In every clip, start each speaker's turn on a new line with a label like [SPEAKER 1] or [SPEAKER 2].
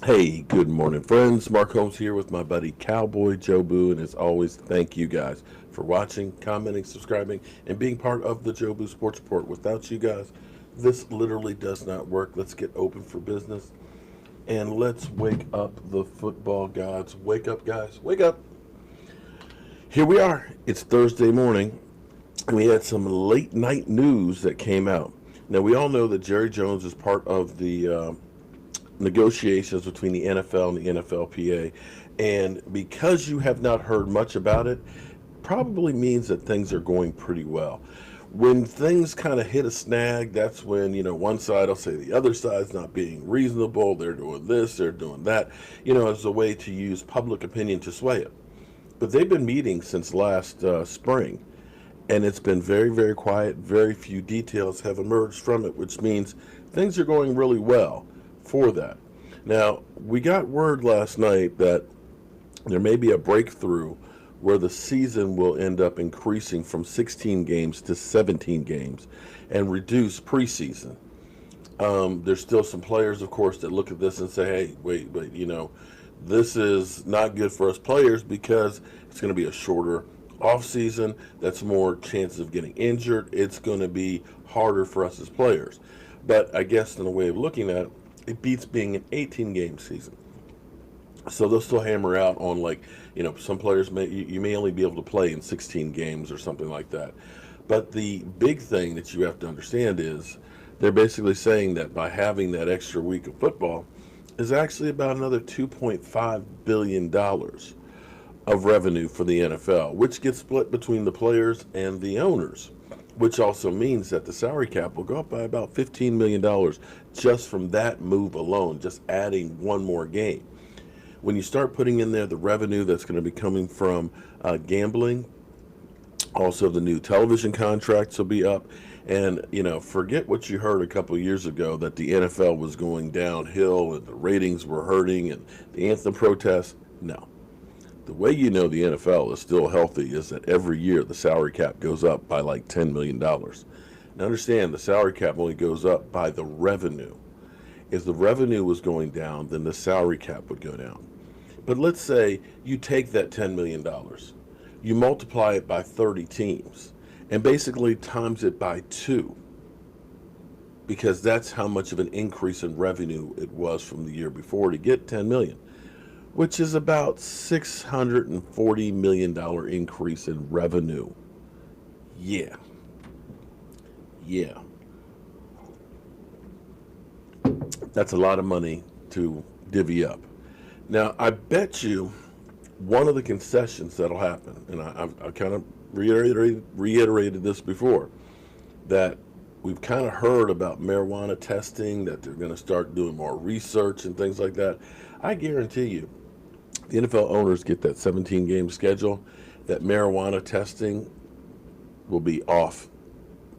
[SPEAKER 1] Hey, good morning, friends. Mark Holmes here with my buddy Cowboy Joe Boo, and as always, thank you guys for watching, commenting, subscribing, and being part of the Joe Boo Sports Report. Without you guys, this literally does not work. Let's get open for business and let's wake up the football gods. Wake up, guys. Wake up. Here we are. It's Thursday morning, and we had some late night news that came out. Now, we all know that Jerry Jones is part of the negotiations between the NFL and the NFLPA. And because you have not heard much about it, probably means that things are going pretty well. When things kind of hit a snag, that's when, one side will say the other side's not being reasonable. They're doing this, they're doing that, as a way to use public opinion to sway it. But they've been meeting since last spring, and it's been very, very quiet. Very few details have emerged from it, which means things are going really well for that. Now, we got word last night that there may be a breakthrough where the season will end up increasing from 16 games to 17 games and reduce preseason. There's still some players, of course, that look at this and say, hey, wait, this is not good for us players because it's going to be a shorter off season. That's more chances of getting injured. It's going to be harder for us as players. But I guess in a way of looking at it, it beats being an 18 game season. So they'll still hammer out on, like, some players you may only be able to play in 16 games or something like that. But the big thing that you have to understand is they're basically saying that by having that extra week of football is actually about another $2.5 billion of revenue for the NFL, which gets split between the players and the owners, which also means that the salary cap will go up by about $15 million just from that move alone, just adding one more game. When you start putting in there the revenue that's going to be coming from gambling, also the new television contracts will be up. And, forget what you heard a couple of years ago that the NFL was going downhill and the ratings were hurting and the anthem protests. No. The way the NFL is still healthy is that every year the salary cap goes up by like $10 million. Now understand, the salary cap only goes up by the revenue. If the revenue was going down, then the salary cap would go down. But let's say you take that $10 million, you multiply it by 30 teams, and basically times it by 2, because that's how much of an increase in revenue it was from the year before to get 10 million, which is about $640 million increase in revenue. Yeah. Yeah. That's a lot of money to divvy up. Now, I bet you one of the concessions that'll happen, and I've kind of reiterated this before, that we've kind of heard about marijuana testing, that they're going to start doing more research and things like that. I guarantee you, the NFL owners get that 17 game schedule, that marijuana testing will be off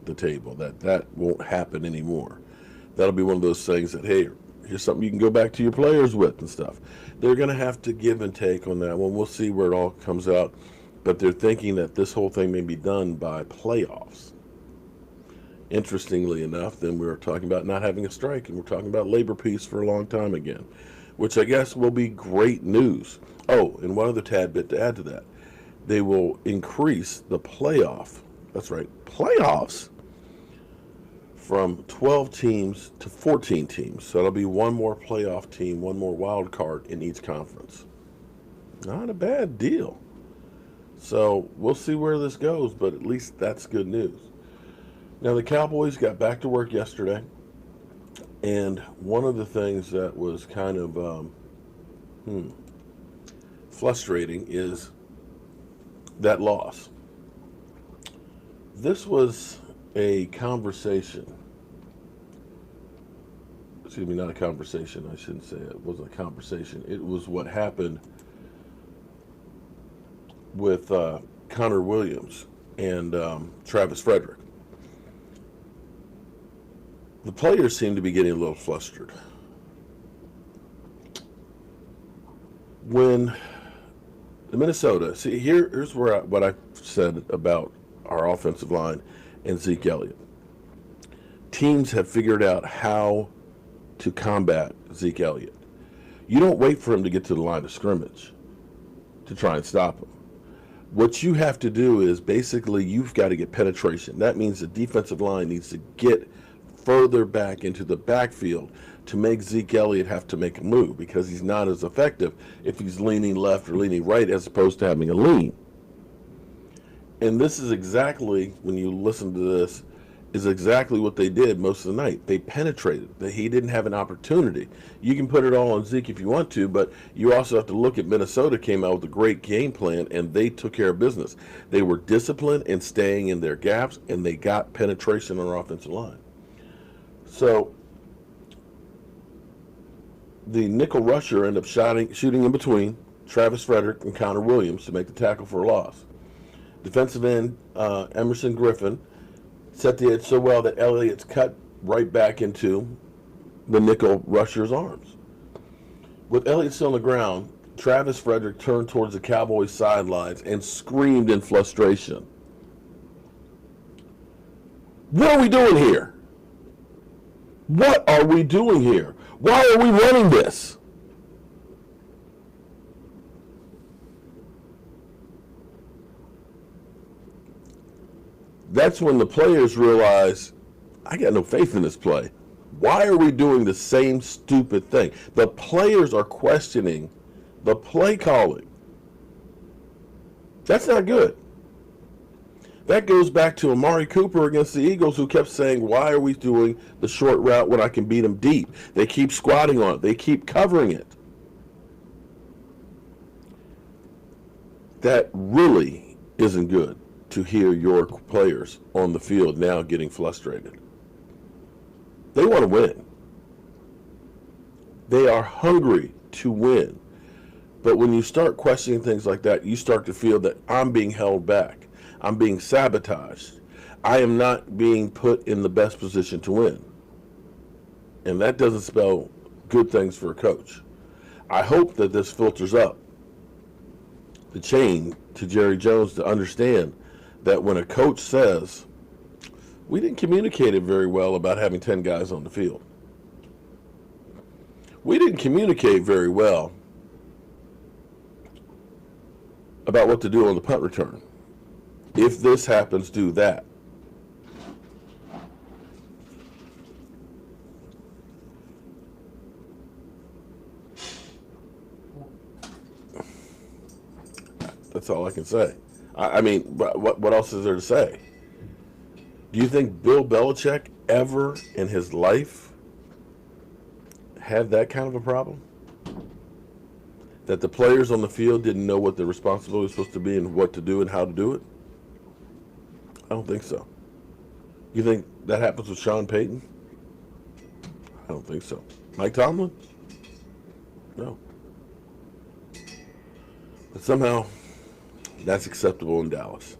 [SPEAKER 1] the table. That won't happen anymore. That'll be one of those things that, hey, here's something you can go back to your players with and stuff. They're going to have to give and take on that one. We'll see where it all comes out. But they're thinking that this whole thing may be done by playoffs. Interestingly enough, then we were talking about not having a strike, and we're talking about labor peace for a long time again, which I guess will be great news. Oh, and one other tad bit to add to that. They will increase the playoff. That's right, playoffs from 12 teams to 14 teams. So it'll be one more playoff team, one more wild card in each conference. Not a bad deal. So we'll see where this goes, but at least that's good news. Now, the Cowboys got back to work yesterday, and one of the things that was kind of frustrating is that loss. This was a conversation. Excuse me, not a conversation. I shouldn't say it. It wasn't a conversation. It was what happened with Connor Williams and Travis Frederick. The players seem to be getting a little flustered. When the Minnesota, see, here's where what I said about our offensive line and Zeke Elliott. Teams have figured out how to combat Zeke Elliott. You don't wait for him to get to the line of scrimmage to try and stop him. What you have to do is basically you've got to get penetration. That means the defensive line needs to get further back into the backfield to make Zeke Elliott have to make a move, because he's not as effective if he's leaning left or leaning right as opposed to having a lean. And this is exactly, when you listen to this, is exactly what they did most of the night. They penetrated. He didn't have an opportunity. You can put it all on Zeke if you want to, but you also have to look at Minnesota came out with a great game plan, and they took care of business. They were disciplined in staying in their gaps, and they got penetration on our offensive line. So the nickel rusher ended up shooting in between Travis Frederick and Connor Williams to make the tackle for a loss. Defensive end Emerson Griffin set the edge so well that Elliott's cut right back into the nickel rusher's arms. With Elliott still on the ground, Travis Frederick turned towards the Cowboys sidelines and screamed in frustration. What are we doing here? What are we doing here? Why are we running this? That's when the players realize, I got no faith in this play. Why are we doing the same stupid thing? The players are questioning the play calling. That's not good. That goes back to Amari Cooper against the Eagles, who kept saying, why are we doing the short route when I can beat them deep? They keep squatting on it. They keep covering it. That really isn't good to hear your players on the field now getting frustrated. They want to win. They are hungry to win. But when you start questioning things like that, you start to feel that I'm being held back. I'm being sabotaged. I am not being put in the best position to win. And that doesn't spell good things for a coach. I hope that this filters up the chain to Jerry Jones to understand that when a coach says, we didn't communicate it very well about having 10 guys on the field. We didn't communicate very well about what to do on the punt return. If this happens, do that. That's all I can say. I mean, what else is there to say? Do you think Bill Belichick ever in his life had that kind of a problem? That the players on the field didn't know what their responsibility was supposed to be and what to do and how to do it? I don't think so. You think that happens with Sean Payton? I don't think so. Mike Tomlin? No. But somehow that's acceptable in Dallas.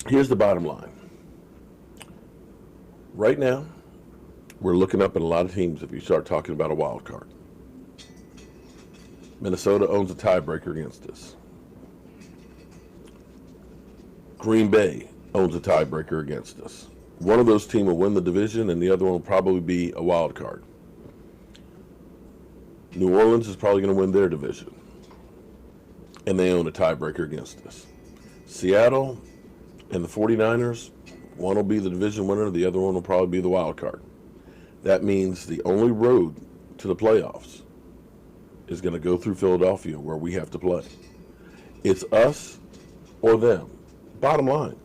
[SPEAKER 1] Here's the bottom line. Right now, we're looking up at a lot of teams if you start talking about a wild card. Minnesota owns a tiebreaker against us. Green Bay owns a tiebreaker against us. One of those teams will win the division, and the other one will probably be a wild card. New Orleans is probably going to win their division, and they own a tiebreaker against us. Seattle and the 49ers, one will be the division winner, the other one will probably be the wild card. That means the only road to the playoffs is going to go through Philadelphia, where we have to play. It's us or them. Bottom line.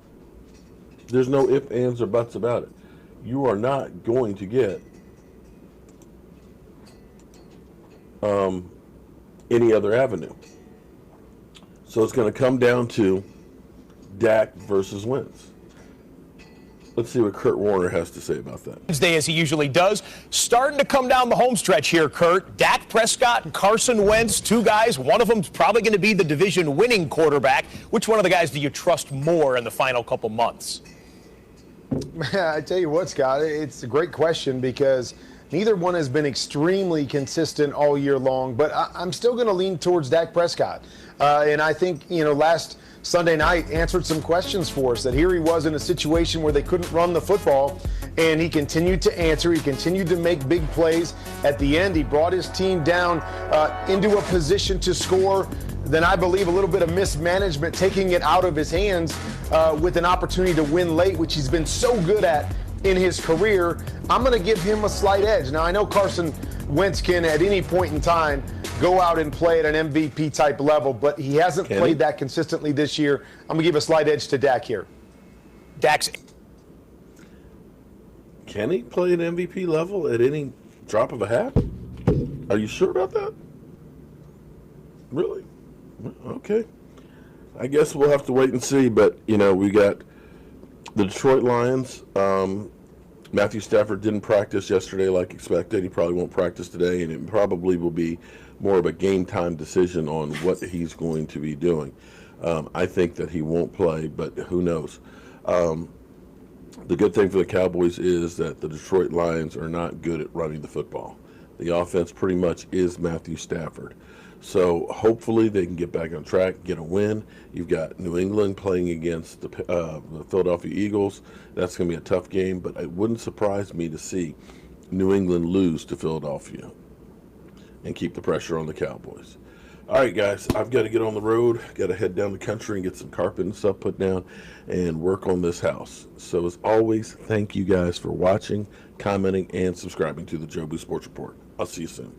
[SPEAKER 1] There's no ifs, ands, or buts about it. You are not going to get any other avenue. So it's going to come down to Dak versus Wentz. Let's see what Kurt Warner has to say about that.
[SPEAKER 2] Wednesday, as he usually does, starting to come down the home stretch here, Kurt. Dak Prescott and Carson Wentz, two guys. One of them's probably going to be the division-winning quarterback. Which one of the guys do you trust more in the final couple months?
[SPEAKER 3] I tell you what, Scott, it's a great question because neither one has been extremely consistent all year long, but I'm still going to lean towards Dak Prescott. And I think, last Sunday night answered some questions for us, that here he was in a situation where they couldn't run the football, and he continued to answer. He continued to make big plays. At the end, he brought his team down into a position to score. Then I believe a little bit of mismanagement, taking it out of his hands with an opportunity to win late, which he's been so good at in his career. I'm going to give him a slight edge. Now, I know Carson Wentz can, at any point in time, go out and play at an MVP type level, but he hasn't played that consistently this year. I'm going to give a slight edge to Dak here.
[SPEAKER 2] Dak's.
[SPEAKER 1] Can he play an MVP level at any drop of a hat? Are you sure about that? Really? Okay. I guess we'll have to wait and see, but, you know, we got the Detroit Lions. Matthew Stafford didn't practice yesterday like expected. He probably won't practice today, and it probably will be more of a game time decision on what he's going to be doing. I think that he won't play, but who knows? The good thing for the Cowboys is that the Detroit Lions are not good at running the football. The offense pretty much is Matthew Stafford. So hopefully they can get back on track, get a win. You've got New England playing against the Philadelphia Eagles. That's going to be a tough game, but it wouldn't surprise me to see New England lose to Philadelphia and keep the pressure on the Cowboys. All right, guys, I've got to get on the road. Got to head down the country and get some carpet and stuff put down and work on this house. So as always, thank you guys for watching, commenting, and subscribing to the Jobu Sports Report. I'll see you soon.